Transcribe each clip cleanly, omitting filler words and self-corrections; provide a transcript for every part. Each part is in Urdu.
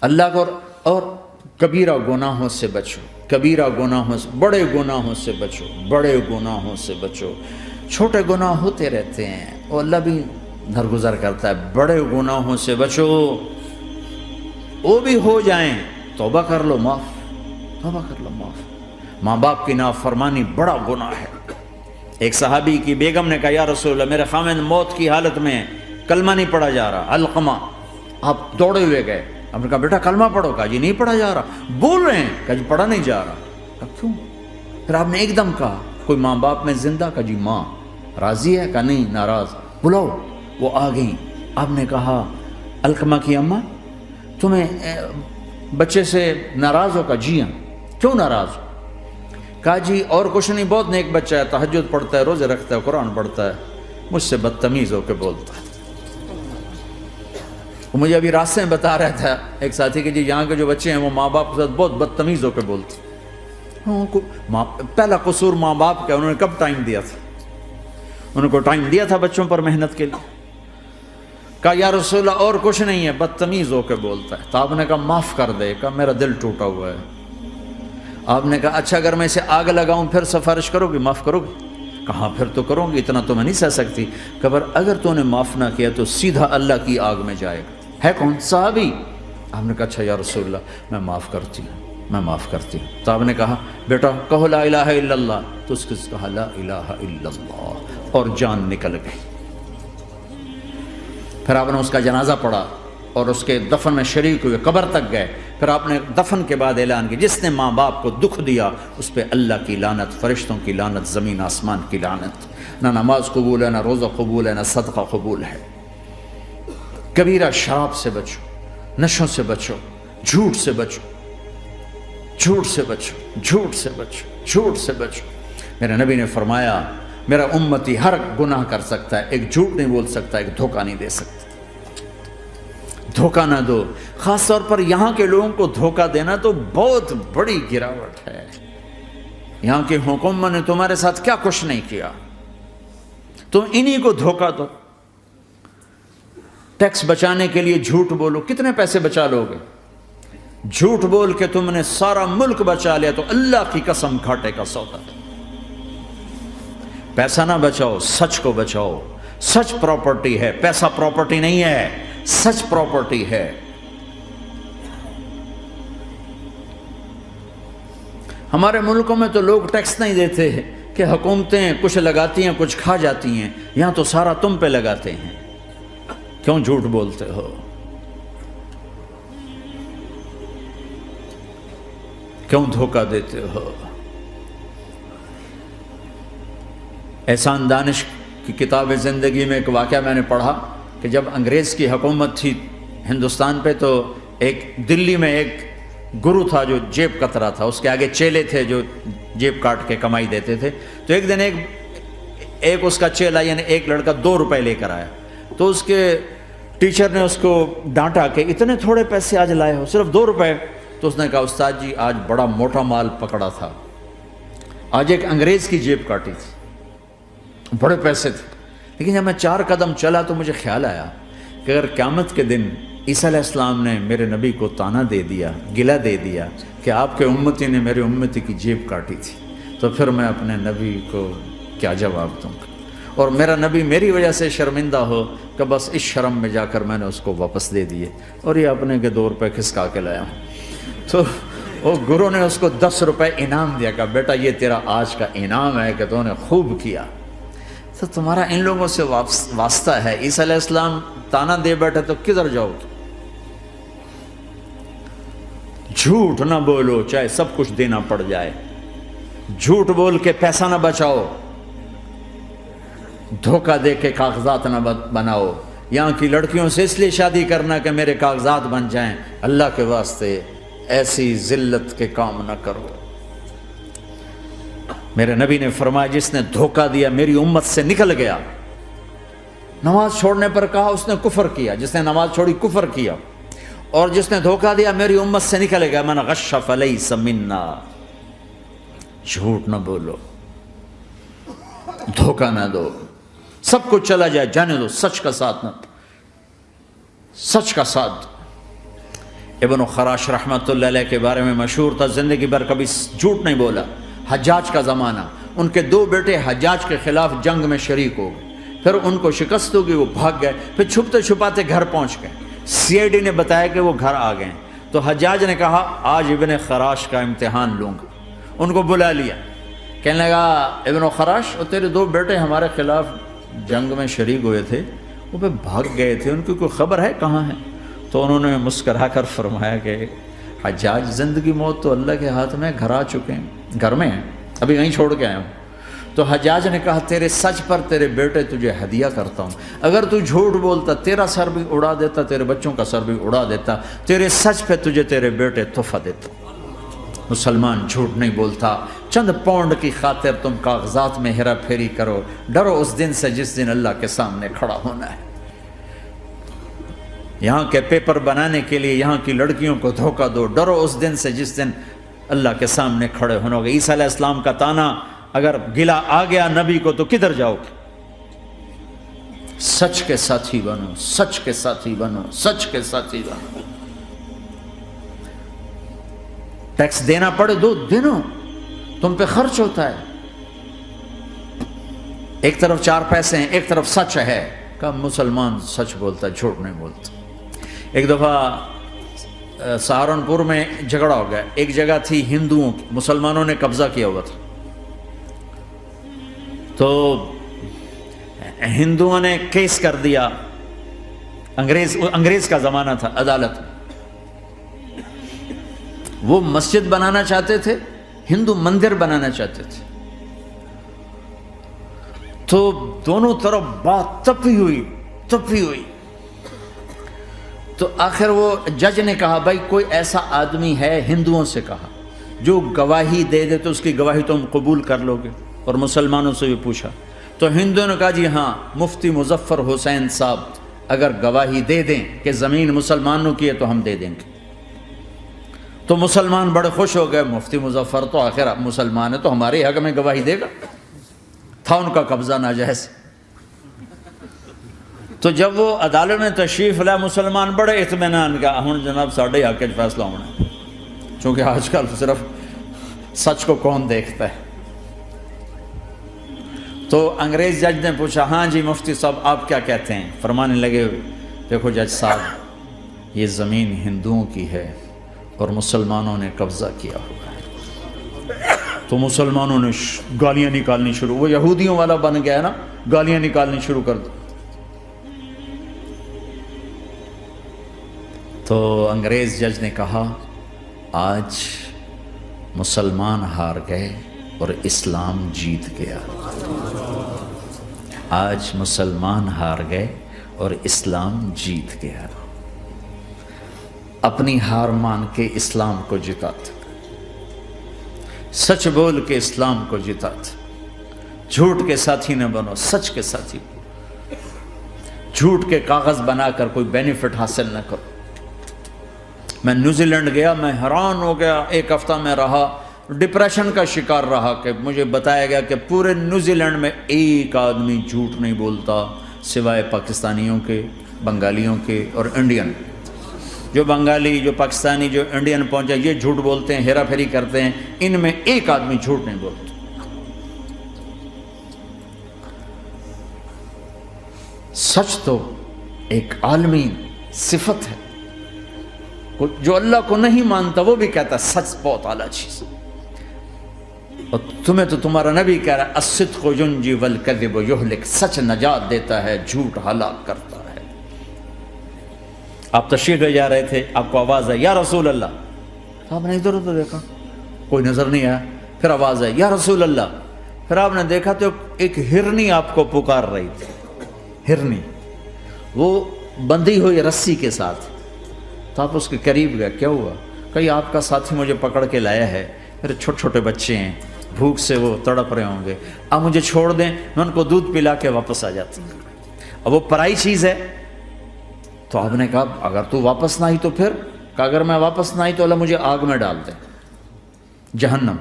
اللہ کو اور کبیرہ گناہوں سے بچو، کبیرہ گناہوں سے، بڑے گناہوں سے بچو، بڑے گناہوں سے بچو۔ چھوٹے گناہ ہوتے رہتے ہیں اور اللہ بھی درگزر کرتا ہے، بڑے گناہوں سے بچو، وہ بھی ہو جائیں توبہ کر لو معاف، توبہ کر لو معاف۔ ماں باپ کی نافرمانی بڑا گناہ ہے۔ ایک صحابی کی بیگم نے کہا یا رسول اللہ میرے خاوند موت کی حالت میں کلمہ نہیں پڑھا جا رہا، علقمہ۔ آپ دوڑے ہوئے گئے، آپ نے کہا بیٹا کلمہ پڑھو، کہا جی نہیں پڑھا جا رہا، بول رہے ہیں، کہا جی پڑھا نہیں جا رہا، کہا کیوں؟ پھر آپ نے ایک دم کہا کوئی ماں باپ میں زندہ؟ کہا جی ماں راضی ہے؟ کہا نہیں ناراض، بلاؤ۔ وہ آ گئیں، آپ نے کہا علقمہ کی اماں تمہیں بچے سے ناراض ہو؟ کہا جی ہاں۔ کیوں ناراض ہو؟ کہا جی اور کچھ نہیں، بہت نیک بچہ ہے، تہجد پڑھتا ہے، روزے رکھتا ہے، قرآن پڑھتا ہے، مجھ سے بدتمیز ہو کے بولتا ہے۔ وہ مجھے ابھی راستے میں بتا رہا تھا ایک ساتھی کہ جی یہاں کے جو بچے ہیں وہ ماں باپ کے ساتھ بہت بدتمیز ہو کے بولتے ہیں۔ پہلا قصور ماں باپ کا، انہوں نے کب ٹائم دیا تھا؟ انہوں کو ٹائم دیا تھا بچوں پر محنت کے لیے؟ کہا یا رسول اللہ اور کچھ نہیں ہے، بدتمیز ہو کے بولتا ہے۔ تو آپ نے کہا معاف کر دے، کہا میرا دل ٹوٹا ہوا ہے۔ آپ نے کہا اچھا اگر میں اسے آگ لگاؤں پھر سفارش کرو گی، معاف کرو گی؟ کہاں پھر تو کروں گی، اتنا تو میں نہیں سہ سکتی۔ کہ اگر تو نے معاف نہ کیا تو سیدھا اللہ کی آگ میں جائے گا۔ ہے کون؟ صحابی۔ آپ نے کہا اچھا یا رسول اللہ میں معاف کرتی ہوں، میں معاف کرتی ہوں۔ تو آپ نے کہا بیٹا کہو لا الہ الا اللہ، تو اس نے کہا لا الہ الا اللہ، اور جان نکل گئی۔ پھر آپ نے اس کا جنازہ پڑھا اور اس کے دفن میں شریک ہوئے، قبر تک گئے۔ پھر آپ نے دفن کے بعد اعلان کیا جس نے ماں باپ کو دکھ دیا اس پہ اللہ کی لعنت، فرشتوں کی لعنت، زمین آسمان کی لعنت۔ نہ نماز قبول ہے، نہ روزہ قبول ہے، نہ صدقہ قبول ہے۔ کبیرہ شراب سے بچو، نشوں سے بچو، جھوٹ سے بچو، جھوٹ سے بچو، جھوٹ سے بچو، جھوٹ سے بچو۔ میرے نبی نے فرمایا میرا امتی ہر گناہ کر سکتا ہے، ایک جھوٹ نہیں بول سکتا، ایک دھوکہ نہیں دے سکتا۔ دھوکہ نہ دو، خاص طور پر یہاں کے لوگوں کو دھوکہ دینا تو بہت بڑی گراوٹ ہے۔ یہاں کے حکومت نے تمہارے ساتھ کیا کچھ نہیں کیا، تم انہی کو دھوکہ دو۔ ٹیکس بچانے کے لیے جھوٹ بولو، کتنے پیسے بچا لو گے؟ جھوٹ بول کے تم نے سارا ملک بچا لیا تو اللہ کی قسم گھاٹے کا سودا۔ پیسہ نہ بچاؤ، سچ کو بچاؤ۔ سچ پراپرٹی ہے، پیسہ پراپرٹی نہیں ہے، سچ پراپرٹی ہے۔ ہمارے ملکوں میں تو لوگ ٹیکس نہیں دیتے کہ حکومتیں کچھ لگاتی ہیں کچھ کھا جاتی ہیں، یہاں تو سارا تم پہ لگاتے ہیں۔ کیوں جھوٹ بولتے ہو؟ کیوں دھوکہ دیتے ہو؟ احسان دانش کی کتاب زندگی میں ایک واقعہ میں نے پڑھا کہ جب انگریز کی حکومت تھی ہندوستان پہ تو ایک دلی میں ایک گرو تھا جو جیب کترا تھا، اس کے آگے چیلے تھے جو جیب کاٹ کے کمائی دیتے تھے۔ تو ایک دن ایک اس کا چیلا یعنی ایک لڑکا 2 روپے لے کر آیا، تو اس کے ٹیچر نے اس کو ڈانٹا کہ اتنے تھوڑے پیسے آج لائے ہو، صرف 2 روپے۔ تو اس نے کہا استاد جی آج بڑا موٹا مال پکڑا تھا، آج ایک انگریز کی جیب کاٹی تھی، بڑے پیسے تھے۔ لیکن جب میں 4 قدم چلا تو مجھے خیال آیا کہ اگر قیامت کے دن عیسیٰ علیہ السلام نے میرے نبی کو طعنہ دے دیا، گلہ دے دیا کہ آپ کے امتی نے میرے امتی کی جیب کاٹی تھی، تو پھر میں اپنے نبی کو کیا جواب دوں گا؟ اور میرا نبی میری وجہ سے شرمندہ ہو کہ بس اس شرم میں جا کر میں نے اس کو واپس دے دیے اور یہ اپنے کے 2 روپے کھسکا کے لایا ہوں۔ تو وہ گرو نے اس کو 10 روپے انعام دیا کہ بیٹا یہ تیرا آج کا انعام ہے کہ تو نے خوب کیا۔ تو تمہارا ان لوگوں سے واسطہ ہے، عیسیٰ علیہ السلام طعنہ دے بیٹھے تو کدھر جاؤ؟ جھوٹ نہ بولو چاہے سب کچھ دینا پڑ جائے، جھوٹ بول کے پیسہ نہ بچاؤ، دھوکہ دے کے کاغذات نہ بناؤ۔ یہاں کی لڑکیوں سے اس لیے شادی کرنا کہ میرے کاغذات بن جائیں، اللہ کے واسطے ایسی ذلت کے کام نہ کرو۔ میرے نبی نے فرمایا جس نے دھوکہ دیا میری امت سے نکل گیا۔ نماز چھوڑنے پر کہا اس نے کفر کیا، جس نے نماز چھوڑی کفر کیا، اور جس نے دھوکہ دیا میری امت سے نکل گیا۔ من غش فلیس منا۔ جھوٹ نہ بولو، دھوکہ نہ دو، سب کچھ چلا جائے جانے دو، سچ کا ساتھ نہ، سچ کا ساتھ۔ ابن خراش رحمۃ اللہ علیہ کے بارے میں مشہور تھا، زندگی بھر کبھی جھوٹ نہیں بولا۔ حجاج کا زمانہ، ان کے 2 بیٹے حجاج کے خلاف جنگ میں شریک ہو گئے، پھر ان کو شکست ہوگی، وہ بھاگ گئے، پھر چھپتے چھپاتے گھر پہنچ گئے۔ CID نے بتایا کہ وہ گھر آ گئے، تو حجاج نے کہا آج ابن خراش کا امتحان لوں گا۔ ان کو بلا لیا، کہنے لگا ابن خراش، وہ تیرے 2 بیٹے ہمارے خلاف جنگ میں شریک ہوئے تھے، وہ پہ بھاگ گئے تھے، ان کی کوئی خبر ہے کہاں ہے؟ تو انہوں نے مسکرا کر فرمایا کہ حجاج، زندگی موت تو اللہ کے ہاتھ میں، گھر آ چکے ہیں، گھر میں ہیں، ابھی یہیں چھوڑ کے آیا ہوں۔ تو حجاج نے کہا تیرے سچ پر تیرے بیٹے تجھے ہدیہ کرتا ہوں، اگر تو جھوٹ بولتا تیرا سر بھی اڑا دیتا، تیرے بچوں کا سر بھی اڑا دیتا، تیرے سچ پہ تجھے تیرے بیٹے تحفہ دیتا۔ مسلمان جھوٹ نہیں بولتا۔ چند پاؤنڈ کی خاطر تم کاغذات میں ہیرا پھیری کرو، ڈرو اس دن سے جس دن اللہ کے سامنے کھڑا ہونا ہے۔ یہاں کے پیپر بنانے کے لیے یہاں کی لڑکیوں کو دھوکہ دو، ڈرو اس دن سے جس دن اللہ کے سامنے کھڑے ہونا ہوگا۔ عیسیٰ علیہ السلام کا تانا اگر گلا آ گیا نبی کو تو کدھر جاؤ گے؟ سچ کے ساتھی بنو، سچ کے ساتھی بنو، سچ کے ساتھی بنو۔ ٹیکس دینا پڑے دو، دینو، تم پہ خرچ ہوتا ہے۔ ایک طرف 4 پیسے ہیں، ایک طرف سچ ہے، کہ مسلمان سچ بولتا ہے، جھوٹ نہیں بولتا۔ ایک دفعہ سہارنپور میں جھگڑا ہو گیا، ایک جگہ تھی ہندوؤں کی، مسلمانوں نے قبضہ کیا ہوا تھا، تو ہندوؤں نے کیس کر دیا، انگریز کا زمانہ تھا، عدالت میں۔ وہ مسجد بنانا چاہتے تھے، ہندو مندر بنانا چاہتے تھے، تو دونوں طرف بات تپی ہوئی۔ تو آخر وہ جج نے کہا بھائی کوئی ایسا آدمی ہے، ہندوؤں سے کہا، جو گواہی دے دے تو اس کی گواہی تم قبول کر لو گے؟ اور مسلمانوں سے بھی پوچھا، تو ہندوؤں نے کہا جی ہاں، مفتی مظفر حسین صاحب اگر گواہی دے دیں کہ زمین مسلمانوں کی ہے تو ہم دے دیں گے۔ تو مسلمان بڑے خوش ہو گئے، مفتی مظفر تو آخر مسلمان ہے تو ہمارے حق میں گواہی دے گا، تھا ان کا قبضہ ناجائز۔ تو جب وہ عدالت میں تشریف لائے، مسلمان بڑے اطمینان کا، ہن جناب ساڈے حق وچ فیصلہ ہونا ہے، چونکہ آج کل صرف سچ کو کون دیکھتا ہے۔ تو انگریز جج نے پوچھا ہاں جی مفتی صاحب آپ کیا کہتے ہیں؟ فرمانے لگے دیکھو جج صاحب، یہ زمین ہندوؤں کی ہے اور مسلمانوں نے قبضہ کیا ہوا ہے۔ تو مسلمانوں نے گالیاں نکالنی شروع، وہ یہودیوں والا بن گیا نا، گالیاں نکالنی شروع کر دی۔ تو انگریز جج نے کہا آج مسلمان ہار گئے اور اسلام جیت گیا۔ آج مسلمان ہار گئے اور اسلام جیت گیا۔ اپنی ہار مان کے اسلام کو جتاتا، سچ بول کے اسلام کو جتاتا۔ جھوٹ کے ساتھی نہ بنو، سچ کے ساتھی۔ جھوٹ کے کاغذ بنا کر کوئی بینیفٹ حاصل نہ کرو۔ میں نیوزی لینڈ گیا، میں حیران ہو گیا، 1 ہفتہ میں رہا، ڈپریشن کا شکار رہا کہ مجھے بتایا گیا کہ پورے نیوزی لینڈ میں ایک آدمی جھوٹ نہیں بولتا سوائے پاکستانیوں کے، بنگالیوں کے اور انڈین۔ جو بنگالی، جو پاکستانی، جو انڈین پہنچے یہ جھوٹ بولتے ہیں، ہیرا پھیری کرتے ہیں، ان میں ایک آدمی جھوٹ نہیں بولتا۔ سچ تو ایک عالمی صفت ہے، جو اللہ کو نہیں مانتا وہ بھی کہتا ہے سچ بہت اعلیٰ چیز۔ اور تمہیں تو تمہارا نبی کہہ رہا ہے الصدق ینجی والکذب یہلک، سچ نجات دیتا ہے، جھوٹ ہلاک کرتا ہے۔ آپ تشریف لے جا رہے تھے، آپ کو آواز آئی یا رسول اللہ، آپ نے ادھر ادھر دیکھا، کوئی نظر نہیں آیا، پھر آواز آئی یا رسول اللہ، پھر آپ نے دیکھا تو ایک ہرنی آپ کو پکار رہی تھی۔ ہرنی وہ بندھی ہوئی رسی کے ساتھ، تو آپ اس کے قریب گئے، کیا ہوا؟ کہیں آپ کا ساتھی مجھے پکڑ کے لایا ہے، میرے چھوٹے چھوٹے بچے ہیں، بھوک سے وہ تڑپ رہے ہوں گے، آپ مجھے چھوڑ دیں، میں ان کو دودھ پلا کے واپس آ جاتا ہوں۔ اب وہ پرائی چیز ہے، تو آپ نے کہا اگر تو واپس نہ آئی تو پھر؟ کہ اگر میں واپس نہ آئی تو اللہ مجھے آگ میں ڈال دے، جہنم۔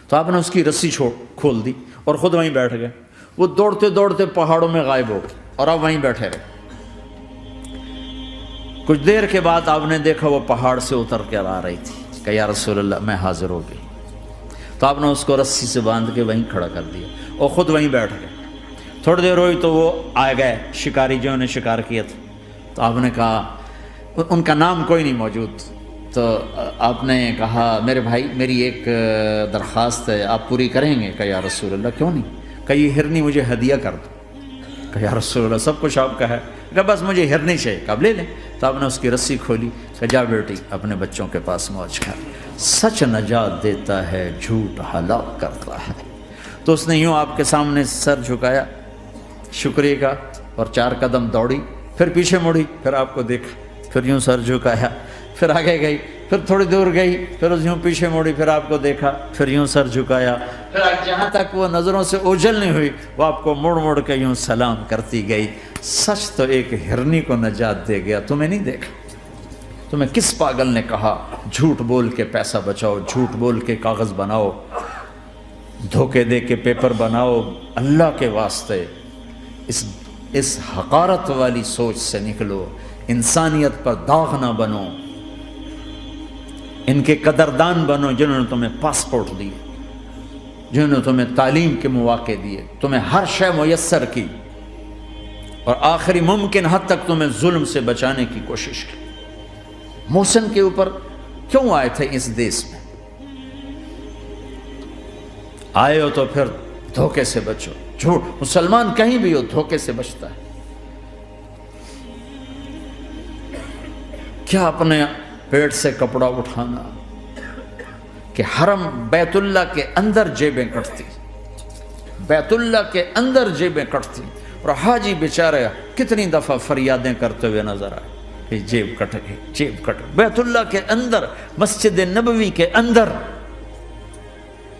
تو آپ نے اس کی رسی کھول دی اور خود وہیں بیٹھ گئے۔ وہ دوڑتے دوڑتے پہاڑوں میں غائب ہو گئے اور آپ وہیں بیٹھے رہے۔ کچھ دیر کے بعد آپ نے دیکھا وہ پہاڑ سے اتر کر آ رہی تھی کہ یا رسول اللہ میں حاضر ہو گئی. تو آپ نے اس کو رسی سے باندھ کے وہیں کھڑا کر دیا اور خود وہیں بیٹھ گئے. تھوڑی دیر ہوئی تو وہ آ گئے شکاری جو انہیں شکار کیا تھا. تو آپ نے کہا, ان کا نام کوئی نہیں موجود, تو آپ نے کہا میرے بھائی میری ایک درخواست ہے, آپ پوری کریں گے؟ کہ یا رسول اللہ کیوں نہیں؟ کہ یہ ہرنی مجھے ہدیہ کر دو. کہ یا رسول اللہ سب کچھ آپ کا ہے. کہ بس مجھے ہرنی چاہیے. کہ اب لے لیں. تو آپ نے اس کی رسی کھولی. کہ جا بیٹی اپنے بچوں کے پاس موج کر. سچ نجات دیتا ہے, جھوٹ ہلاک کرتا ہے. تو اس نے یوں آپ کے سامنے سر جھکایا شکریہ کا, اور 4 قدم دوڑی, پھر پیچھے مڑی, پھر آپ کو دیکھا, پھر یوں سر جھکایا, پھر آگے گئی, پھر تھوڑی دور گئی, پھر یوں پیچھے مڑی, پھر آپ کو دیکھا, پھر یوں سر جھکایا, پھر جہاں تک وہ نظروں سے اوجھل نہیں ہوئی وہ آپ کو مڑ مڑ کے یوں سلام کرتی گئی. سچ تو ایک ہرنی کو نجات دے گیا, تمہیں نہیں دیکھا. تمہیں کس پاگل نے کہا جھوٹ بول کے پیسہ بچاؤ, جھوٹ بول کے کاغذ بناؤ, دھوکے دے کے پیپر بناؤ؟ اللہ کے واسطے اس حقارت والی سوچ سے نکلو, انسانیت پر داغ نہ بنو. ان کے قدردان بنو جنہوں نے تمہیں پاسپورٹ دیے, جنہوں نے تمہیں تعلیم کے مواقع دیے, تمہیں ہر شے میسر کی, اور آخری ممکن حد تک تمہیں ظلم سے بچانے کی کوشش کی. محسن کے اوپر کیوں آئے تھے اس دیس میں؟ آئے ہو تو پھر دھوکے سے بچو. جھوٹ, مسلمان کہیں بھی ہو دھوکے سے بچتا ہے. کیا اپنے پیٹ سے کپڑا اٹھانا کہ حرم بیت اللہ کے اندر جیبیں کٹتی, بیت اللہ کے اندر جیبیں کٹتی, اور حاجی بیچارے کتنی دفعہ فریادیں کرتے ہوئے نظر آئے کہ جیب کٹ گئی, جیب کٹ گئی. بیت اللہ کے اندر, مسجد نبوی کے اندر